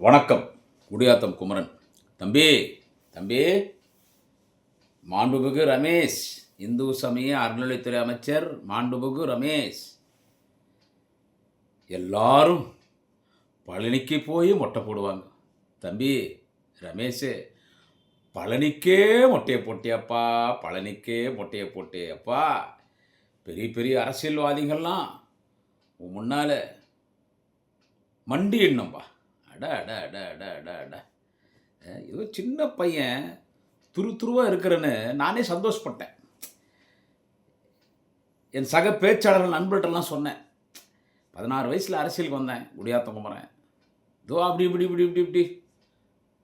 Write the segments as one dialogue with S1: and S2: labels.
S1: வணக்கம். குடியாத்தம் குமரன். தம்பி தம்பி மாண்புமிகு ரமேஷ், இந்து சமய அறநிலைத்துறை அமைச்சர் மாண்புமிகு ரமேஷ், எல்லாரும் பழனிக்கு போய் மொட்டை போடுவாங்க. தம்பி ரமேஷ், பழனிக்கே மொட்டையை போட்டியப்பா, பழனிக்கே மொட்டையை போட்டியப்பா. பெரிய பெரிய அரசியல்வாதிகள்லாம் உன் முன்னால் மண்டி எண்ணும்பா. அட அட அட அட அட அட ஏதோ சின்ன பையன் துருவாக இருக்கிறேன்னு நானே சந்தோஷப்பட்டேன். என் சக பேச்சாளர்கள் நண்பர்கள்லாம் சொன்னேன். 16 வயசில் அரசியலுக்கு வந்தேன், குடியாத்தம் குமரன். இதோ அப்படி இப்படி இப்படி இப்படி இப்படி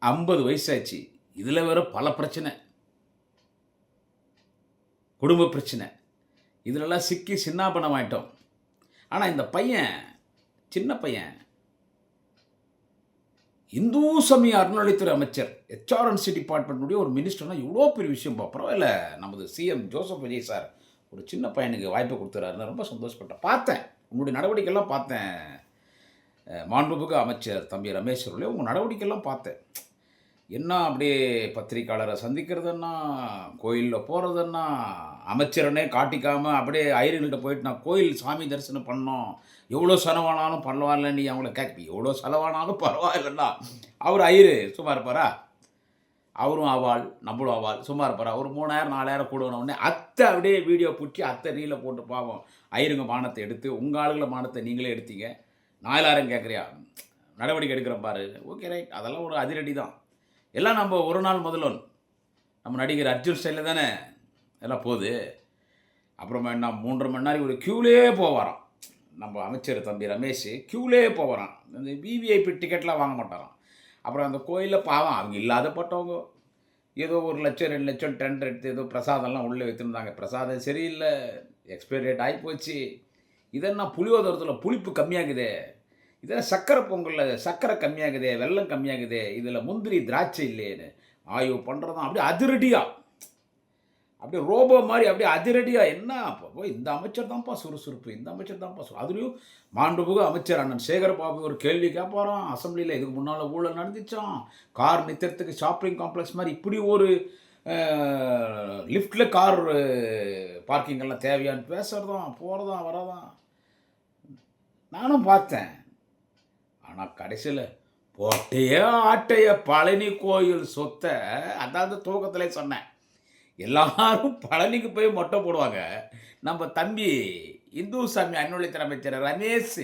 S1: 50 வயசாச்சு. இதில் வேற பல பிரச்சனை, குடும்ப பிரச்சனை, இதிலெல்லாம் சிக்கி சின்னாபனம் ஆயிட்டோம். ஆனால் இந்த பையன், சின்ன பையன், இந்து சமய அறநிலைத்துறை அமைச்சர், HRNC டிபார்ட்மெண்ட்டுடைய ஒரு மினிஸ்டர்னா இவ்வளோ பெரிய விஷயம். பரவாயில்ல, நமது சிஎம் ஜோசப் விஜய் சார் ஒரு சின்ன பையனுக்கு வாய்ப்பை கொடுத்துறாருன்னு ரொம்ப சந்தோஷப்பட்டேன். பார்த்தேன், உங்களுடைய நடவடிக்கைலாம் பார்த்தேன். மாண்புமிகு அமைச்சர் தம்பி ரமேஷ் அவர்களே, உங்கள் நடவடிக்கைலாம் பார்த்தேன். என்ன அப்படியே பத்திரிக்கையாளரை சந்திக்கிறதுன்னா, கோயிலில் போகிறதுன்னா, அமைச்சரனே காட்டிக்காமல் அப்படியே ஐயர்கள்ட்ட போயிட்டு நான் கோயில் சாமி தரிசனம் பண்ணோம், எவ்வளோ செலவானாலும் பரவாயில்ல, நீ அவங்கள கேட்பி, எவ்வளோ செலவானாலும் பரவாயில்லன்னா அவர் ஐயரு சும்மா இருப்பாரா? அவரும் ஆவாள், நம்மளும் ஆவாள், சும்மா இருப்பாரா? ஒரு 3000 4000 கூடனே அத்தை அப்படியே வீடியோ பிடிச்சி அத்தை ரீலை போட்டு பாவம் ஐயருங்க மானத்தை எடுத்து, உங்கள் ஆளுகளை மானத்தை நீங்களே எடுத்தீங்க, 4000 கேட்குறியா, நடவடிக்கை எடுக்கிற பாரு. ஓகே ரைட், அதெல்லாம் ஒரு அதிரடி தான். எல்லாம் நம்ம ஒரு நாள் முதல்வன் நம்ம நடிகர் அர்ஜுன் ஸ்டைலில் தானே எல்லாம் போகுது. அப்புறமா என்ன 3.5 மணி நேரம் ஒரு க்யூலே போவாராம் நம்ம அமைச்சர் தம்பி ரமேஷ். க்யூலே போவாராம், இந்த விவிஐபி டிக்கெட்லாம் வாங்க மாட்டாராம். அப்புறம் அந்த கோயிலில் பாவம் அவங்க இல்லாதப்பட்டவங்க ஏதோ 1 லட்சம் 2 லட்சம் டெண்டர் எடுத்து ஏதோ பிரசாதம்லாம் உள்ளே வைத்திருந்தாங்க. பிரசாதம் சரியில்லை, எக்ஸ்பைரி டேட் ஆகி போச்சு. இதெல்லாம் புளியோதரத்தில் புளிப்பு கம்மியாகுதே, இதெல்லாம் சக்கரை பொங்கலில் சக்கரை கம்மியாகுதே, வெல்லம் கம்மியாகுதே, இதில் முந்திரி திராட்சை இல்லையேன்னு ஆய்வு பண்ணுறதான் அப்படியே அதிரடியாக, அப்படியே ரோபோ மாதிரி அப்படியே அதிரடியாக. என்ன அப்போ இந்த அமைச்சர் தான்ப்பா சுறுசுறுப்பு, இந்த அமைச்சர் தான்ப்பா அதுலேயும் மாண்புமிகு அமைச்சர் அண்ணன் சேகர் பாபு ஒரு கேள்வி கேட்பாராம் அசம்பிளியில். இதுக்கு முன்னால் ஊழல் நடந்துச்சான், கார் நிறுத்துறதுக்கு ஷாப்பிங் காம்ப்ளெக்ஸ் மாதிரி இப்படி ஒரு லிஃப்டில் கார் பார்க்கிங்கெல்லாம் தேவையான்னு பேசுகிறதான் போகிறதான் வரதான் நானும் பார்த்தேன். ஆனால் கடைசியில் போட்டையே ஆட்டைய பழனி கோயில் சொத்தை, அதாவது தூக்கத்திலே சொன்னேன், எல்லாரும் பழனிக்கு போய் மொட்டை போடுவாங்க. நம்ம தம்பி இந்து சாமி அறநிலையத்துறை அமைச்சர் ரமேஷ்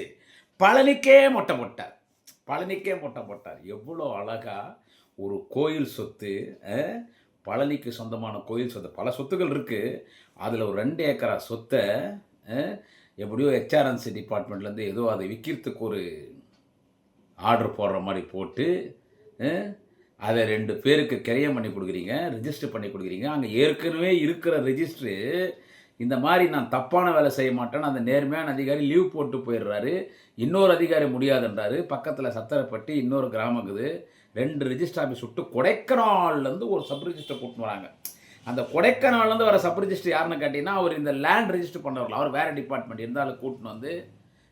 S1: பழனிக்கே மொட்டை போட்டார், பழனிக்கே மொட்டை போட்டார். எவ்வளோ அழகாக ஒரு கோயில் சொத்து, பழனிக்கு சொந்தமான கோயில் சொத்து, பல சொத்துக்கள் இருக்குது, அதில் ஒரு 2 ஏக்கரா சொத்தை எப்படியோ HRNC டிபார்ட்மெண்ட்லேருந்து ஏதோ அதை விற்கிறதுக்கு ஒரு ஆர்டர் போடுற மாதிரி போட்டு அதை 2 பேருக்கு கிரையம் பண்ணி கொடுக்குறீங்க, ரிஜிஸ்டர் பண்ணி கொடுக்குறீங்க. அங்கே ஏற்கனவே இருக்கிற ரிஜிஸ்ட்ரு இந்த மாதிரி நான் தப்பான வேலை செய்ய மாட்டேன்னு அந்த நேர்மையான அதிகாரி லீவ் போட்டு போயிடுறாரு. இன்னொரு அதிகாரி முடியாதுன்றாரு. பக்கத்தில் சத்திரப்பட்டி இன்னொரு கிராமம் இருக்குது, 2 ரிஜிஸ்டர் ஆஃபீஸ் விட்டு கொடைக்கானல்லேருந்து ஒரு சப் ரிஜிஸ்டர் கூட்டின்னு வராங்க. அந்த கொடைக்கானல்லேருந்து வர சப் ரிஜிஸ்டர் யாருன்னு கேட்டிங்கன்னா, அவர் இந்த லேண்ட் ரிஜிஸ்டர் பண்ணுறவர்கள், அவர் வேறு டிபார்ட்மெண்ட் இருந்தாலும் கூட்டின்னு வந்து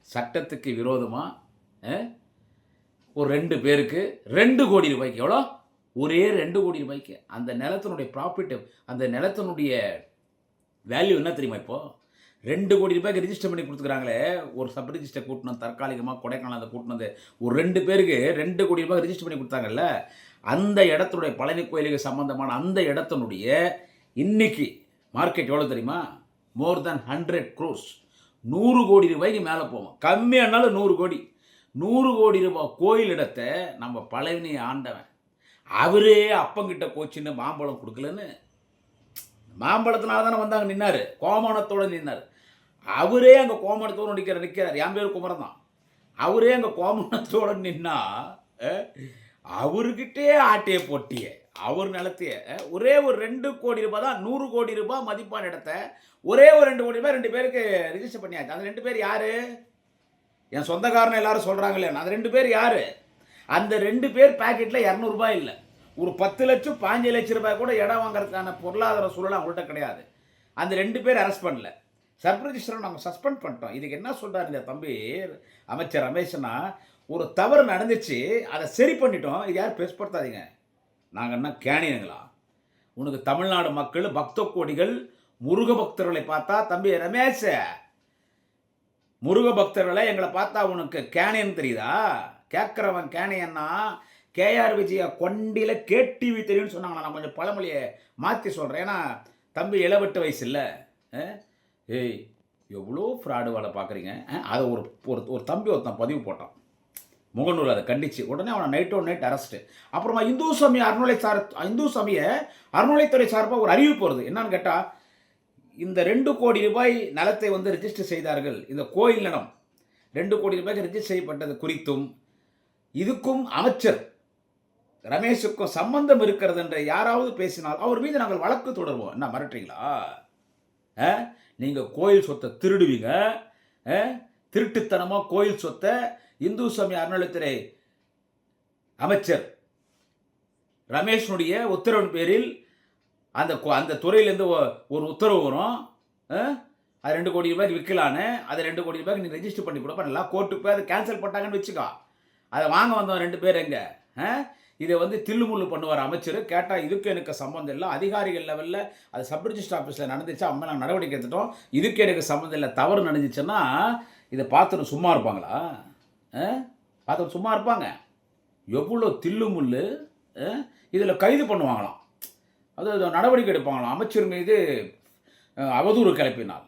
S1: சட்டத்துக்கு விரோதமாக ஒரு 2 பேருக்கு 2 கோடி ரூபாய்க்கு, எவ்வளோ, ஒரே 2 கோடி ரூபாய்க்கு அந்த நிலத்தினுடைய ப்ராஃபிட், அந்த நிலத்தினுடைய வேல்யூ என்ன தெரியுமா? இப்போது 2 கோடி ரூபாய்க்கு ரிஜிஸ்டர் பண்ணி கொடுத்துக்கிறாங்களே. ஒரு சப் ரிஜிஸ்டர் கூட்டணும் தற்காலிகமாக கொடைக்கானல் அதை கூட்டினது ஒரு 2 பேருக்கு 2 கோடி ரூபாய் ரிஜிஸ்டர் பண்ணி கொடுத்தாங்கல்ல. அந்த இடத்துடைய பழனி கோயிலுக்கு சம்மந்தமான அந்த இடத்தினுடைய இன்னைக்கு மார்க்கெட் எவ்வளோ தெரியுமா? மோர் தேன் 100 crores, 100 கோடி ரூபாய்க்கு மேலே போவோம். கம்மியானாலும் 100 கோடி, 100 கோடி ரூபாய் கோயில் இடத்தை நம்ம பழனி ஆண்டவன் அவரே அப்பங்கிட்ட கோச்சின்னு மாம்பழம் கொடுக்கலன்னு, மாம்பழத்தினால தானே வந்தாங்க நின்னார், கோமானத்தோடு நின்னார். அவரே அங்கே கோமானத்தோடு நிற்கிறார். என் பேர் குமரன் தான். அவரே அங்கே கோமானத்தோடு நின்னா அவர்கிட்டே ஆட்டையை போட்டியே, அவர் நிலத்தையே ஒரே ஒரு 2 கோடி ரூபாய் தான், 100 கோடி ரூபாய் மதிப்பான இடத்த ஒரே ஒரு 2 கோடி ரூபாய் 2 பேருக்கு ரிஜிஸ்டர் பண்ணியாச்சு. அந்த 2 பேர் யார்? என் சொந்தக்காரன் எல்லாரும் சொல்கிறாங்களே, அந்த 2 பேர் யார்? அந்த 2 பேர் பேக்கெட்டில் 200 ரூபாய் இல்லை. ஒரு 10 லட்சம் 15 லட்சம் ரூபாய் கூட இடம் வாங்குறதுக்கான பொருளாதார சூழல் அவங்கள்ட்ட கிடையாது. அந்த 2 பேர் அரெஸ்ட் பண்ணல, சப் ரிஜிஸ்டரை நம்ம சஸ்பெண்ட் பண்ணிட்டோம். இதுக்கு என்ன சொல்கிறார் இந்த தம்பி அமைச்சர் ரமேஷ்னா, ஒரு தவறு நடந்துச்சு, அதை சரி பண்ணிட்டோம். இது யாரும் பெருசுப்படுத்தாதீங்க. நாங்க என்ன கேணியனுங்களா? உனக்கு தமிழ்நாடு மக்கள், பக்த கோடிகள், முருக பக்தர்களை பார்த்தா, தம்பி ரமேஷ், முருக பக்தர்களை எங்களை பார்த்தா உனக்கு கேணியன் தெரியுதா? கேட்குறவன் கேணியன்னா, கேஆர் விஜயா கொண்டில கேடிவி தெரியும்னு சொன்னாங்க. நான் கொஞ்சம் பழமொழியை மாற்றி சொல்கிறேன். ஏன்னா தம்பி 78 வயசு இல்லை. ஏய், எவ்வளோ ஃப்ராடு வேலை பார்க்குறீங்க. அதை ஒரு ஒரு தம்பி ஒருத்தன் பதிவு போட்டான் முகநூல், அதை கண்டிச்சு. உடனே அவனை நைட் அரெஸ்ட்டு. அப்புறமா இந்து சமய அறநிலைத்துறை சார்பாக ஒரு அறிவிப்பு வருது. என்னன்னு கேட்டால், இந்த 2 கோடி ரூபாய் நிலத்தை வந்து ரிஜிஸ்டர் செய்தார்கள். இந்த கோயில் நிலம் 2 கோடி ரூபாய்க்கு ரிஜிஸ்டர் செய்யப்பட்டது குறித்தும் இதுக்கும் அமைச்சர் ரமேஷுக்கும் சம்பந்தம் இருக்கிறது என்று யாராவது பேசினால் அவர் மீது நாங்கள் வழக்கு தொடர்வோம். என்ன மிரட்டுறீங்களா? நீங்கள் கோயில் சொத்தை திருடுவீங்க. திருட்டுத்தனமாக கோயில் சொத்தை இந்து சமய அறநிலைத்துறை அமைச்சர் ரமேஷனுடைய உத்தரவின் பேரில் அந்த துறையிலேருந்து ஒரு உத்தரவு வரும். அது 2 கோடி ரூபாய்க்கு விற்கலான்னு, அதை 2 கோடி ரூபாய்க்கு நீ ரெஜிஸ்டர் பண்ணி கூட பண்ணலாம். கோர்ட்டுக்கு போய் அதை கேன்சல் பண்ணிட்டாங்கன்னு வச்சுக்கோ. அதை வாங்க வந்தோம் 2 பேர் எங்கே. இதை வந்து தில்லுமுள்ளு பண்ணுவார் அமைச்சர். கேட்டால் இதுக்கு எனக்கு சம்மந்தம் இல்லை, அதிகாரிகள் லெவலில் அது சப் ரிஜிஸ்டர் ஆஃபீஸில் நடந்துச்சு, அவங்க நாங்கள் நடவடிக்கை எடுத்துட்டோம், இதுக்கு எனக்கு சம்மந்தம் இல்லை, தவறு நடந்துச்சுன்னா இதை பார்த்துட்டு சும்மா இருப்பாங்களா? பார்த்துட்டு சும்மா இருப்பாங்க? எவ்வளோ தில்லுமுள்ளு. இதில் கைது பண்ணுவாங்களாம், அது நடவடிக்கை எடுப்பாங்களாம் அமைச்சர் மீது அவதூறு கிளப்பினால்.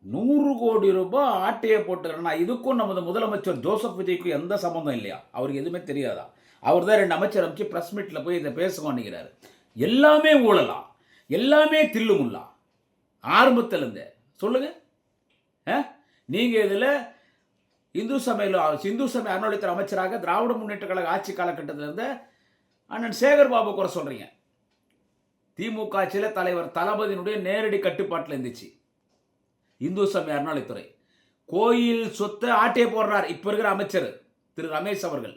S1: 100 கோடி ரூபாய் ஆட்டையை போட்டுக்கிறேன்னா இதுக்கும் நமது முதலமைச்சர் ஜோசப் விஜய்க்கும் எந்த சம்மந்தம் இல்லையா? அவருக்கு எதுவுமே தெரியாதா? அவர் தான் 2 அமைச்சர் அமைச்சு ப்ரெஸ் மீட்டில் போய் இதை பேசுவான்னுங்கிறாரு. எல்லாமே ஊழலாம், எல்லாமே தில்லுமுல்லாம் ஆரம்பத்திலேருந்து. சொல்லுங்கள், நீங்கள் இதில் இந்து சமய அறநிலையத்துறை அமைச்சராக திராவிட முன்னேற்ற கழக ஆட்சி காலகட்டத்தில் இருந்த அண்ணன் சேகர் பாபு குறை சொல்கிறீங்க. திமுக ஆட்சியில் தலைவர் தளபதியினுடைய நேரடி கட்டுப்பாட்டில் இருந்துச்சு இந்து சமய அறநிலையத்துறை. கோயில் சொத்தை ஆட்டையை போடுறார் இப்போ இருக்கிற அமைச்சர் திரு ரமேஷ் அவர்கள்.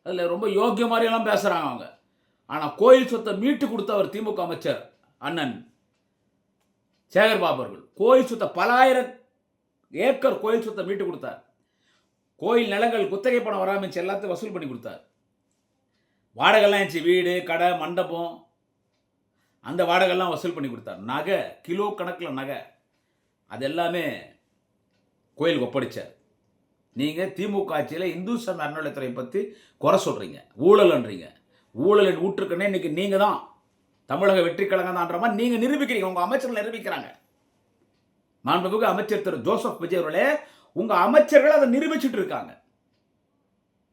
S1: அதில் ரொம்ப யோக்கிய மாதிரியெல்லாம் பேசுகிறாங்க அவங்க. ஆனால் கோயில் சொத்தை மீட்டு கொடுத்தவர் திமுக அமைச்சர் அண்ணன் சேகர் பாபு அவர்கள். கோயில் சொத்தை பல ஆயிரம் ஏக்கர் கோயில் சொத்தை மீட்டு கொடுத்தார். கோயில் நிலங்கள் குத்தகை பணம் வராமல் எல்லாத்தையும் வசூல் பண்ணி கொடுத்தார். வாடகைலாம் இருந்துச்சு, வீடு கடை மண்டபம், அந்த வாடகைலாம் வசூல் பண்ணி கொடுத்தார். நகை கிலோ கணக்கில் நகை அது எல்லாமே கோயிலுக்கு ஒப்படைச்சார். நீங்கள் திமுக ஆட்சியில் இந்து சமய அறநிலையத்துறை பற்றி குறை சொல்கிறீங்க, ஊழல்ன்றீங்க. ஊழலின் ஊற்றுக்கண்ணே இன்றைக்கி நீங்கள் தான் தமிழக வெற்றி கழகம் தான்ற மாதிரி நீங்கள் நிரூபிக்கிறீங்க, உங்கள் அமைச்சர்கள் நிரூபிக்கிறாங்க. மாண்புமிகு அமைச்சர் திரு ஜோசப் விஜய் அவர்களே, உங்கள் அமைச்சர்கள் அதை நிரூபிச்சுட்டு இருக்காங்க.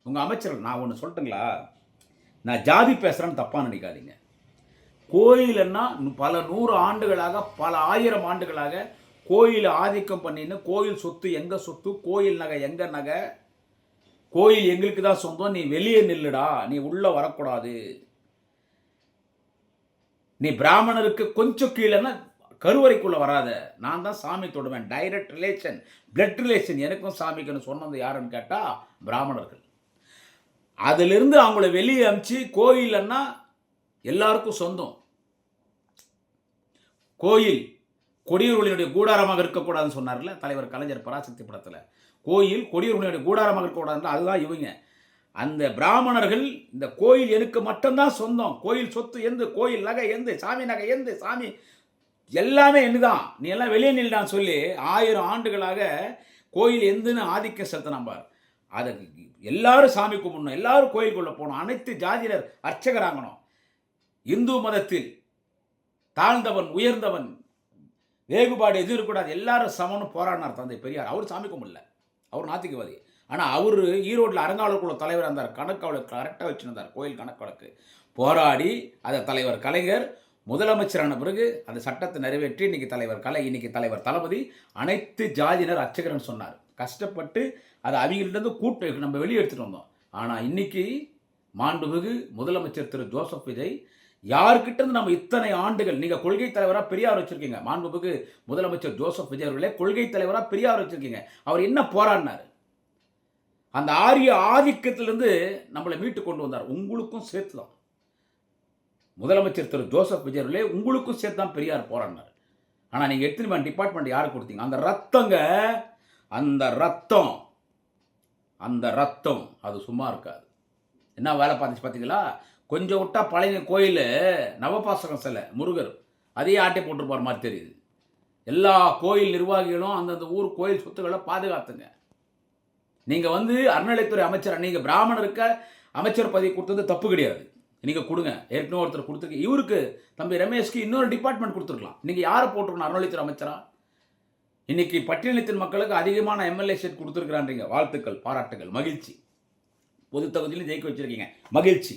S1: உங்கள் அமைச்சர்கள், நான் ஒன்று சொல்லட்டுங்களா, நான் ஜாதி பேசுகிறேன்னு தப்பாக நினைக்காதீங்க. கோயிலன்னா பல 100 ஆண்டுகளாக, பல 1000 ஆண்டுகளாக கோயில் ஆதிக்கம் பண்ணின்னு, கோயில் சொத்து எங்கள் சொத்து, கோயில் நகை எங்கள் நகை, கோயில் எங்களுக்கு தான் சொந்தம், நீ வெளியே நில்லுடா, நீ உள்ளே வரக்கூடாது, நீ பிராமணருக்கு கொஞ்சம் கீழேன்னா கருவறைக்குள்ளே வராத, நான் தான் சாமி தொடுவேன், டைரக்ட் ரிலேஷன், பிளட் ரிலேஷன் எனக்கும் சாமிக்குன்னு சொன்னது யாருன்னு கேட்டால் பிராமணர்கள். அதிலிருந்து அவங்கள வெளியே அனுப்பிச்சு கோயிலன்னா எல்லாருக்கும் சொந்தம். கோயில் கொடியூர்களினுடைய கூடாரமாக இருக்கக்கூடாதுன்னு சொன்னார்ல தலைவர் கலைஞர் பராசக்தி படத்தில். கோயில் கொடியூர்களினுடைய கூடாரமாக இருக்கக்கூடாதுன்னு அதுதான் இவங்க. அந்த பிராமணர்கள் இந்த கோயில் எனக்கு மட்டும்தான் சொந்தம், கோயில் சொத்து எந்து, கோயில் நகை எந்து, சாமி நகை எந்து, சாமி எல்லாமே என்னதான், நீ எல்லாம் வெளியே நில்டான்னு சொல்லி 1000 ஆண்டுகளாக கோயில் எந்துன்னு ஆதிக்கம் செலுத்தினான் பார். அதை எல்லாரும் சாமி கும்பிடணும், எல்லாரும் கோயிலுக்குள்ளே போகணும், அனைத்து ஜாதியினர் அர்ச்சகராகணும். இந்து மதத்தில் தாழ்ந்தவன் உயர்ந்தவன் வேகுபாடு எதுவும் இருக்கக்கூடாது, எல்லாரும் சமன்னு போராடினார் தந்தை பெரியார். அவர் சாமி கும்பிடல, அவர் நாத்திகவாதி. ஆனால் அவர் ஈரோட்டில் அறங்காவலர் தலைவர் இருந்தார், கணக்கு வழக்கு கரெக்டாக வச்சுருந்தார், கோயில் கணக்கு வழக்கு போராடி அதை தலைவர் கலைஞர் முதலமைச்சரான பிறகு அந்த சட்டத்தை நிறைவேற்றி இன்னைக்கு தலைவர் தளபதி அனைத்து ஜாதியினர் அர்ச்சகர்னு சொன்னார். கஷ்டப்பட்டு அதை அவங்கள்ட்ட கூட்டு நம்ம வெளியே எடுத்துகிட்டு வந்தோம். ஆனால் இன்னைக்கு மாண்புமிகு முதலமைச்சர் திரு ஜோசப் விஜய் யார்கிட்ட இருந்து நம்ம இத்தனை ஆண்டுகள், நீங்கள் கொள்கை தலைவராக பெரியார் வச்சுருக்கீங்க, மாண்புமிகு முதலமைச்சர் ஜோசப் விஜய் அவர்களே கொள்கை தலைவராக பெரியார் வச்சுருக்கீங்க. அவர் என்ன போராடினார்? அந்த ஆரிய ஆதிக்கத்திலிருந்து நம்மளை மீட்டு கொண்டு வந்தார். உங்களுக்கும் சேர்த்து தான் முதலமைச்சர் திரு ஜோசப் விஜய் அவர்களே, உங்களுக்கும் சேர்த்து தான் பெரியார் போராடினார். ஆனால் நீங்கள் எடுத்துன்னு டிபார்ட்மெண்ட் யாருக்கு கொடுத்தீங்க? அந்த ரத்தம் அந்த ரத்தம் அது சும்மா இருக்காது. என்ன வேலை பார்த்துச்சு பார்த்தீங்களா? கொஞ்சம் விட்டா பழைய கோயில் நவபாசகம் சிலை முருகர் அதையே ஆட்டை போட்டிருப்பார் மாதிரி தெரியுது. எல்லா கோயில் நிர்வாகிகளும் அந்தந்த ஊர் கோயில் சொத்துக்களை பாதுகாத்துங்க. நீங்கள் வந்து அறநிலைத்துறை அமைச்சர், நீங்கள் பிராமணருக்கு அமைச்சர் பதவி கொடுத்தது தப்பு கிடையாது. நீங்கள் கொடுங்க. ஏற்கனவே ஒருத்தர் கொடுத்துருக்கு. இவருக்கு தம்பி ரமேஷ்க்கு இன்னொரு டிபார்ட்மெண்ட் கொடுத்துருக்கலாம். நீங்கள் யாரை போட்டிருக்கணும் அறநிலைத்துறை அமைச்சரா? இன்னைக்கு பட்டியலினத்தின் மக்களுக்கு அதிகமான எம்எல்ஏ சீட் கொடுத்துருக்கிறான்றீங்க. வாழ்த்துக்கள், பாராட்டுகள், மகிழ்ச்சி. பொது தொகுதியிலும் ஜெயிக்க வச்சிருக்கீங்க, மகிழ்ச்சி.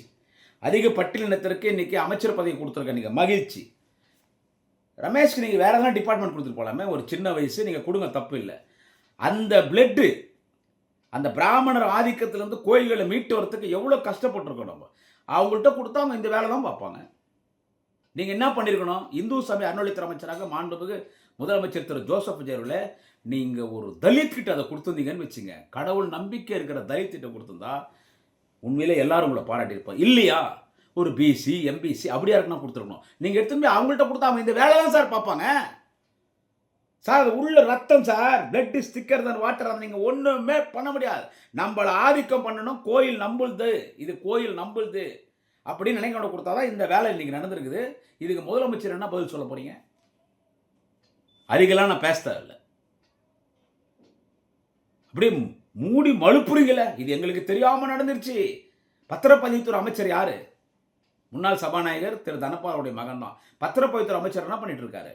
S1: அதிக பட்டியலினத்திற்கு இன்னைக்கு அமைச்சர் பதவி கொடுத்துருக்க நீங்கள், மகிழ்ச்சி. ரமேஷ்க்கு நீங்கள் வேற எதாவது டிபார்ட்மெண்ட் கொடுத்துட்டு போகலாமே. ஒரு சின்ன வயசு நீங்கள் கொடுங்க, தப்பு இல்லை. அந்த பிளட்டு அந்த பிராமணர் ஆதிக்கத்திலேருந்து கோயில்களை மீட்டு வரத்துக்கு எவ்வளோ கஷ்டப்பட்டுருக்கோம் நம்ம. அவங்கள்ட்ட கொடுத்தா அவங்க இந்த வேலை தான் பார்ப்பாங்க. நீங்கள் என்ன பண்ணியிருக்கணும்? இந்து சமய அறநிலையத்துறை அமைச்சராக மாண்புமிகு முதலமைச்சர் திரு ஜோசப் விஜய் நீங்கள் ஒரு தலித் கிட்ட அதை கொடுத்துருந்தீங்கன்னு வச்சுங்க, கடவுள் நம்பிக்கை இருக்கிற தலித் கிட்ட கொடுத்துருந்தா உண்மையிலே எல்லாரும் உங்களை பாராட்டியிருப்போம். இல்லையா, ஒரு பிசி எம்பிசி அப்படியா இருக்குன்னா கொடுத்துருக்கணும். நீங்கள் எடுத்துன்னு போய் அவங்கள்ட்ட கொடுத்தா அவங்க இந்த வேலை தான் சார் பார்ப்பாங்க. சார் அது உள்ள ரத்தம் சார், பிளட் ஸ்டிக்கர் தான் வாட்டர், அதை நீங்கள் ஒன்றுமே பண்ண முடியாது. நம்மளை ஆதிக்கம் பண்ணணும். கோயில் நம்புது, இது கோயில் நம்புது அப்படின்னு நினைக்க கொடுத்தா தான் இந்த வேலை இன்னைக்கு நடந்திருக்குது. இதுக்கு முதலமைச்சர் என்ன பதில் சொல்ல போறீங்க? அருகெல்லாம் நான் பேச இல்லை, அப்படியே மூடி மழுப்புறீங்கள. இது எங்களுக்கு தெரியாம நடந்துருச்சு. பத்திரப்பதிவுத்துறை அமைச்சர் யாரு? முன்னாள் சபாநாயகர் திரு தனபாலுடைய மகன் தான். பத்திரப்பதிவுத்துறை அமைச்சர் என்ன பண்ணிட்டு இருக்காரு?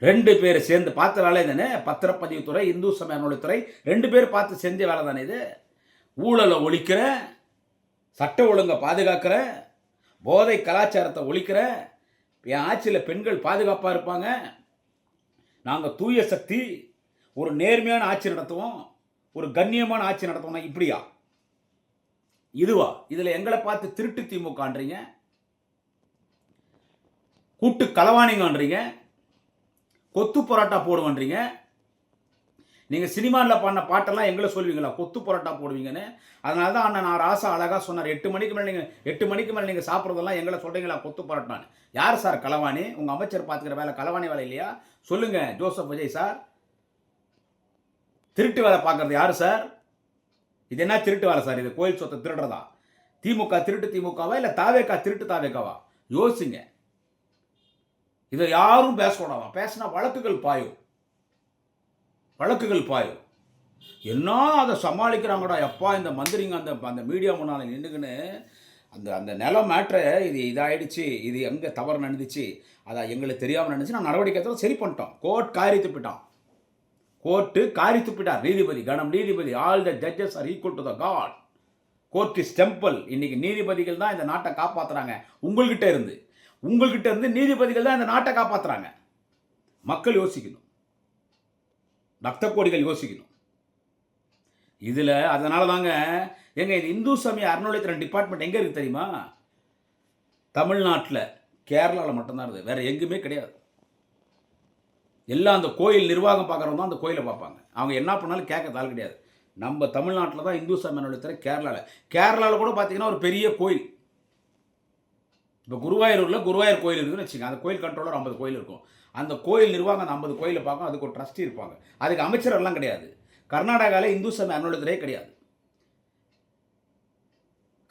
S1: 2 பேர் சேர்ந்து பார்த்த வேலை தானே. பத்திரப்பதிவுத்துறை, இந்து சமய அறநிலையத்துறை 2 பேர் பார்த்து செஞ்ச வேலை தானே இது. ஊழலை ஒழிக்கிறேன், சட்ட ஒழுங்கை பாதுகாக்கிறேன், போதை கலாச்சாரத்தை ஒழிக்கிறேன், என் ஆட்சியில் பெண்கள் பாதுகாப்பாக இருப்பாங்க, நாங்கள் தூய சக்தி, ஒரு நேர்மையான ஆட்சி நடத்துவோம், ஒரு கண்ணியமான ஆட்சி நடத்துவோம்னா இப்படியா? இதுவா? இதில் எங்களை பார்த்து திருட்டு திமுகன்றீங்க, கூட்டு களவாணிங்கன்றீங்க, கொத்து பரோட்டா போடுவன்றீங்க. நீங்கள் சினிமாவில் பாடின பாட்டெல்லாம் எங்களை சொல்வீங்களா கொத்து பரோட்டா போடுவீங்கன்னு? அதனால தான் அண்ணன் நான் ராசா அழகாக சொன்னார், 8 மணிக்கு மேலே நீங்கள் சாப்பிட்றதெல்லாம் எங்களை சொல்கிறீங்களா கொத்து பரோட்டான்னு. யார் சார் களவாணி? உங்கள் அமைச்சர் பார்த்துக்கிற வேலை களவாணி வேலை இல்லையா? சொல்லுங்கள் ஜோசப் விஜய் சார். திருட்டு வேலை பார்க்குறது யார் சார்? இது என்ன திருட்டு வேலை சார்? இது கோயில் சொத்தை திருடுறதா? திமுக திருட்டு திமுகவா இல்லை தாவேக்கா திருட்டு தாவேக்காவா? யோசிங்க. இதை யாரும் பேசக்கூடாதான். பேசினா வழக்குகள் பாயும், வழக்குகள் பாயும். என்ன அதை சமாளிக்கிறாங்கடா எப்பா இந்த மந்திரிங்க. அந்த மீடியா முன்னால் நின்றுக்குன்னு அந்த நிலம் மேட்ரு இது இதாகிடுச்சு, இது எங்கே தவறு நடந்துச்சு, அதான் எங்களுக்கு தெரியாமல் நடந்துச்சு, நான் நடவடிக்கை சரி பண்ணிட்டோம். கோர்ட் காரி துப்பிட்டான், கோர்ட்டு காரி துப்பிட்டார். நீதிபதி கணம் நீதிபதி, all the judges are equal to the god. Court is temple. இன்னைக்கு நீதிபதிகள் தான் இந்த நாட்டை காப்பாற்றுறாங்க. உங்கள்கிட்ட இருந்து நீதிபதிகள் தான் இந்த நாட்டை காப்பாற்றுறாங்க. மக்கள் யோசிக்கணும், பக்த கோடிகள் யோசிக்கணும் இதில். அதனால தாங்க எங்க இது இந்து சமய அறநிலையத்துறை டிபார்ட்மெண்ட் எங்கே இருக்குது தெரியுமா? தமிழ்நாட்டில் கேரளாவில் மட்டும்தான் இருக்குது, வேறு எங்குமே கிடையாது. எல்லாம் அந்த கோயில் நிர்வாகம் பார்க்குறவங்க தான் அந்த கோயிலை பார்ப்பாங்க. அவங்க என்ன பண்ணாலும் கேட்க தாள் கிடையாது. நம்ம தமிழ்நாட்டில் தான் இந்து சமய அறநிலையத்துறை. கேரளாவில் கூட பார்த்தீங்கன்னா ஒரு பெரிய கோயில், இப்போ குருவாயூரில் குருவாயூர் கோயில் இருக்குதுன்னு வச்சுக்கோங்க. அந்த கோயில் கண்ட்ரோலர் 50 கோயில் இருக்கும். அந்த கோயில் நிர்வாகம் அந்த 50 கோயிலை பார்க்கும். அதுக்கு ஒரு ட்ரஸ்டி இருப்பாங்க. அதுக்கு அமைச்சரெல்லாம் கிடையாது. கர்நாடகாவில் இந்து சமய அறநிலையத்துறை கிடையாது.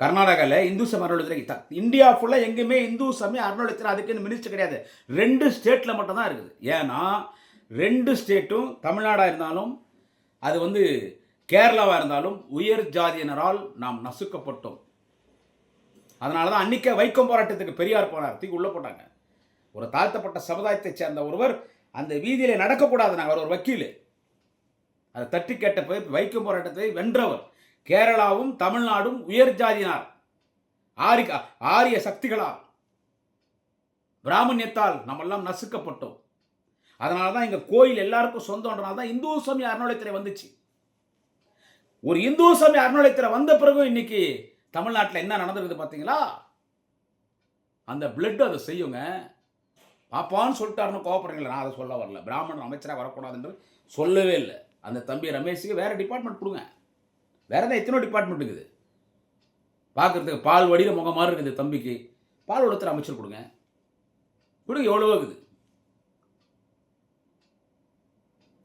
S1: கர்நாடகாவில் இந்து சமய அறநிலையத்துறை, இந்தியா ஃபுல்லாக எங்கேயுமே இந்து சமய அறநிலையத்துறை அதுக்குன்னு மினிஸ்டர் கிடையாது. 2 ஸ்டேட்டில் மட்டும்தான் இருக்குது. ஏன்னா 2 ஸ்டேட்டும் தமிழ்நாடாக இருந்தாலும் அது வந்து கேரளாவாக இருந்தாலும் உயர் ஜாதியினரால் நாம் நசுக்கப்பட்டோம். அதனால தான் அன்றைக்கே வைக்கம் போராட்டத்துக்கு பெரியார் போனார், தூக்கி உள்ளே போட்டாங்க. ஒரு தாழ்த்தப்பட்ட சமுதாயத்தை சேர்ந்த ஒருவர் அந்த வீதியில் நடக்கக்கூடாது. அவர் ஒரு வக்கீல், அதை தட்டி கேட்ட போய் வைக்கம் போராட்டத்தை வென்றவர். கேரளாவும் தமிழ்நாடும் உயர் ஜாதியினார், ஆரிய சக்திகளால், பிராமணியத்தால் நம்மெல்லாம் நசுக்கப்பட்டோம். அதனால தான் எங்கள் கோயில் எல்லாருக்கும் சொந்தம்ன்றனால தான் இந்து சமய அறநிலையத்துறை வந்துச்சு. ஒரு இந்து சமய அறநிலையத்துறை வந்த பிறகும் இன்னைக்கு தமிழ்நாட்டில் என்ன நடந்திருக்குது பார்த்தீங்களா? அந்த பிளட் அதை செய்யுங்க. பாப்பான்னு சொல்லிட்டாருன்னு கோவப்படுறீங்களா? நான் அதை சொல்ல வரல. பிராமணன் அமைச்சராக வரக்கூடாதுன்னு சொல்லவே இல்லை. அந்த தம்பி ரமேஷுக்கு வேறு டிபார்ட்மெண்ட் கொடுங்க. வேறு தான் எத்தனோ டிபார்ட்மெண்ட் இருக்குது. பார்க்குறதுக்கு பால் வடிகிற முகம் மாதிரி இருக்குது தம்பிக்கு. பால் வளர்த்துற அமைச்சர் கொடுங்க. எவ்வளோ இருக்குது,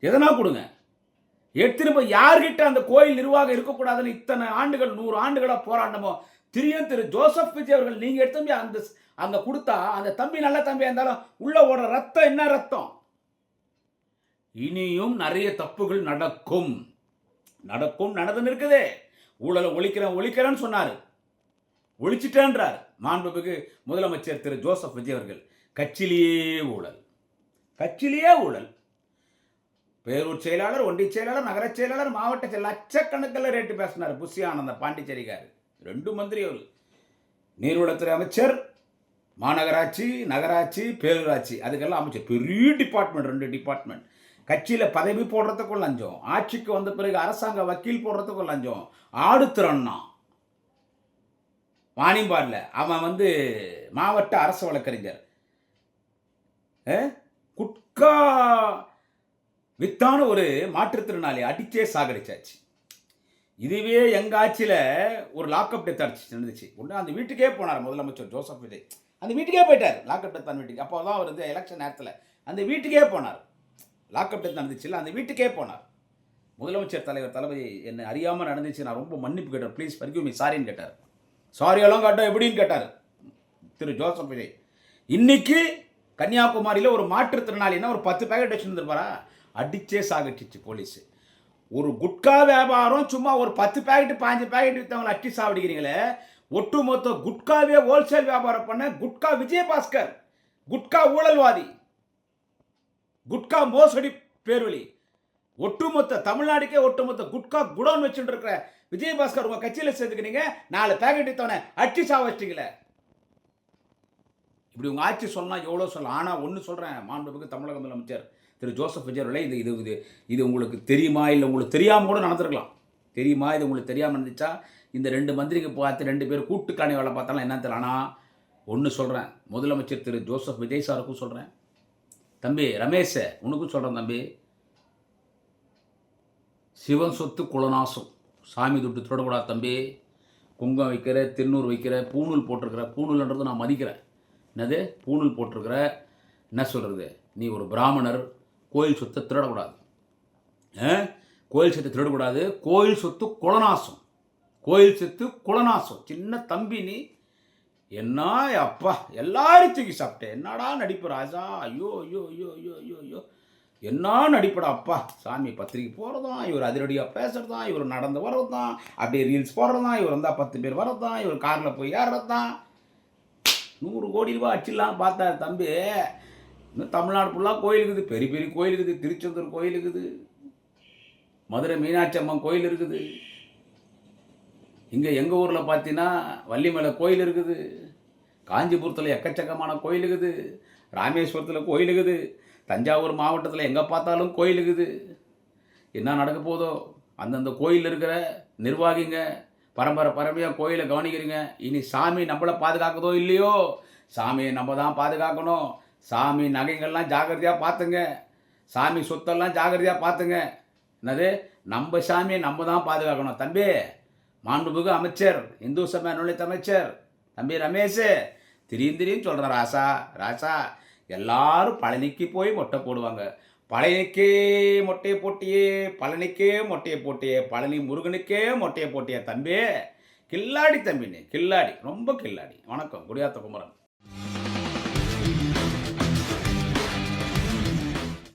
S1: எதனா கொடுங்க. எடுத்துன்னு போய் யார்கிட்ட அந்த கோயில் நிர்வாகம் இருக்கக்கூடாதுன்னு இத்தனை ஆண்டுகள் 100 ஆண்டுகளாக போராட்டமோ திரு ஜோசப் விஜய் அவர்கள் நீங்கள் எடுத்து போய் அங்கே கொடுத்தா அந்த தம்பி நல்ல தம்பியாக இருந்தாலும் உள்ள ஓடுற ரத்தம் என்ன ரத்தம்? இனியும் நிறைய தப்புகள் நடக்கும் நடந்துன்னு இருக்குதே. ஊழலை ஒழிக்கிறேன்னு சொன்னார், ஒழிச்சிட்டேன்றார் மாண்புமிகு முதலமைச்சர் திரு ஜோசப் விஜய் அவர்கள். கட்சியிலேயே ஊழல். பேரூர் செயலாளர், ஒன்றிய செயலாளர், நகர செயலாளர், மாவட்ட செயலாளர் லட்சக்கணக்கில் ரேட்டு பேசினார் புஷி ஆனந்த பாண்டிச்சேரிக்கார். 2 மந்திரி அவர். நீர்வளத்துறை அமைச்சர், மாநகராட்சி, நகராட்சி, பேரூராட்சி, அதுக்கெல்லாம் அமைச்சர். பெரிய டிபார்ட்மெண்ட், 2 டிபார்ட்மெண்ட். கட்சியில் பதவி போடுறதுக்கும் லஞ்சம், ஆட்சிக்கு வந்த பிறகு அரசாங்க வக்கீல் போடுறதுக்கும் லஞ்சம். ஆடுத்திறன்னா வாணிம்பாடில் அவன் மாவட்ட அரசு வழக்கறிஞர் குட்கா வித்தான ஒரு மாற்றுத்திறனாளி அடிச்சே சாகடிச்சாச்சு. இதுவே எங்கள் ஆட்சியில் ஒரு லாக்அப் டெத் நடந்துச்சு. ஒன்று அந்த வீட்டுக்கே போனார் முதலமைச்சர் ஜோசப் விஜய். அந்த வீட்டுக்கே போயிட்டார், லாக்அப் டெத் வீட்டுக்கு. அப்போ தான் அவர் எலெக்ஷன் நேரத்தில் அந்த வீட்டுக்கே போனார். லாக்அப் டெத் நடந்துச்சுல்ல, அந்த வீட்டுக்கே போனார். முதலமைச்சர் தளபதி என்னை அறியாமல் நடந்துச்சு, நான் ரொம்ப மன்னிப்பு கேட்டார், ப்ளீஸ் ஃபர்கிவ் மீ, சாரின்னு கேட்டார். சாரியெல்லாம் கேட்டால் எப்படின்னு கேட்டார் திரு ஜோசப் விஜய். இன்னைக்கு கன்னியாகுமரியில் ஒரு மாற்றுத்திறனாளின்னா ஒரு 10 பேக்கெட் வச்சுருந்துருப்பாரா? அடிச்சே சாகடிச்சிச்சு போலீஸு. ஒரு குட்கா வியாபாரம் சும்மா ஒரு 10 பேக்கெட் 5 பேக்கெட் விற்றவங்களை அட்டி சாப்பிடுகிறீங்களே. ஒட்டுமொத்த குட்காவே ஹோல்சேல் வியாபாரம் பண்ண குட்கா விஜயபாஸ்கர், குட்கா ஊழல்வாதி, குட்கா மோசடி பேர்வழி, ஒட்டுமொத்த தமிழ்நாடுக்கே ஒட்டுமொத்த குட்கா குடோன் வச்சுட்டு இருக்கிற விஜயபாஸ்கர் உங்கள் கட்சியில் சேர்த்துக்கிறீங்க. 4 பேக்கெட் விற்றவனை அட்டி சாவச்சிட்டீங்களே. இப்படி உங்கள் ஆட்சி சொல்லலாம், எவ்வளோ சொல்லலாம். ஆனால் ஒன்று சொல்கிறேன், மாண்புமிகு தமிழக முதலமைச்சர் திரு ஜோசப் விஜய் அவர்களே, இது உங்களுக்கு தெரியுமா, இல்லை உங்களுக்கு தெரியாமல் கூட நடந்திருக்கலாம். தெரியுமா, இது உங்களுக்கு தெரியாமல் நடந்துச்சா? இந்த 2 மந்திரிக்கு பார்த்து 2 பேர் கூட்டுக்காணி வேலை பார்த்தாலும் என்ன தெரியல. ஆனால் ஒன்று சொல்கிறேன், முதலமைச்சர் திரு ஜோசப் விஜய் சாருக்கும் சொல்கிறேன், தம்பி ரமேஷ் உனக்கும் சொல்கிறேன் தம்பி, சிவன் சொத்து குலநாசம், சாமி துட்டு திருடக்கூடாது தம்பி. குங்கம் வைக்கிற, திருநூறு வைக்கிற, பூணூல் போட்டிருக்கிற, பூணூல்ன்றது நான் மதிக்கிறேன். என்னது பூணூல் போட்டிருக்கிற, என்ன சொல்கிறது, நீ ஒரு பிராமணர், கோயில் சொத்தை திருடக்கூடாது. கோயில் சொத்தை திருடக்கூடாது. கோயில் சொத்து குலநாசம், கோயில் சொத்து குலநாசம். சின்ன தம்பி நீ என்ன அப்பா எல்லாரும் தூக்கி சாப்பிட்டேன். என்னடா நடிப்பு ராஜா, ஐயோ ஐயோ ஐயோ ஐயோ ஐயோ ஐயோ என்ன நடிப்படா அப்பா. சாமி பத்திரிக்கை போகிறதான், இவர் அதிரடியாக பேசுகிறதான், இவர் நடந்து வர்றதுதான், அப்படியே ரீல்ஸ் போடுறதான், இவர் வந்தால் 10 பேர் வர்றதான், இவர் காரில் போய் ஏறுறதான். 100 கோடி ரூபா அச்சிடலாம் பார்த்தா தம்பி. இன்னும் தமிழ்நாடு ஃபுல்லாக கோயில் இருக்குது, பெரிய பெரிய கோயில் இருக்குது. திருச்செந்தூர் கோயில் இருக்குது, மதுரை மீனாட்சி அம்மன் கோயில் இருக்குது. இங்கே எங்கள் ஊரில் பார்த்தீங்கன்னா வள்ளிமலை கோயில் இருக்குது, காஞ்சிபுரத்தில் எக்கச்சக்கமான கோயில் இருக்குது, ராமேஸ்வரத்தில் கோயில் இருக்குது, தஞ்சாவூர் மாவட்டத்தில் எங்கே பார்த்தாலும் கோயில் இருக்குது. என்ன நடக்க போதோ, அந்தந்த கோயில் இருக்கிற நிர்வாகிங்க பரம்பரையாக கோயிலை கவனிக்கிறீங்க. இனி சாமி நம்மளை பாதுகாக்குதோ இல்லையோ, சாமியை நம்ம தான் பாதுகாக்கணும். சாமி நகைகள்லாம் ஜாகிரதையாக பார்த்துங்க, சாமி சொத்தெல்லாம் ஜாகிரதையாக பார்த்துங்க. என்னது நம்ம சாமியை நம்ம தான் பாதுகாக்கணும் தம்பி. மாண்புமிகு அமைச்சர், இந்து சமய நுழைத்த அமைச்சர் தம்பி ரமேஷ், திடீர்னு சொல்கிற ராசா எல்லாரும் பழனிக்கு போய் மொட்டை போடுவாங்க. பழனிக்கே மொட்டையை போட்டியே, பழனிக்கே மொட்டையை போட்டியே, பழனி முருகனுக்கே மொட்டையை போட்டியே தம்பி. கில்லாடி தம்பி நீ, கில்லாடி, ரொம்ப கில்லாடி. வணக்கம், குடியாத்த குமரன்.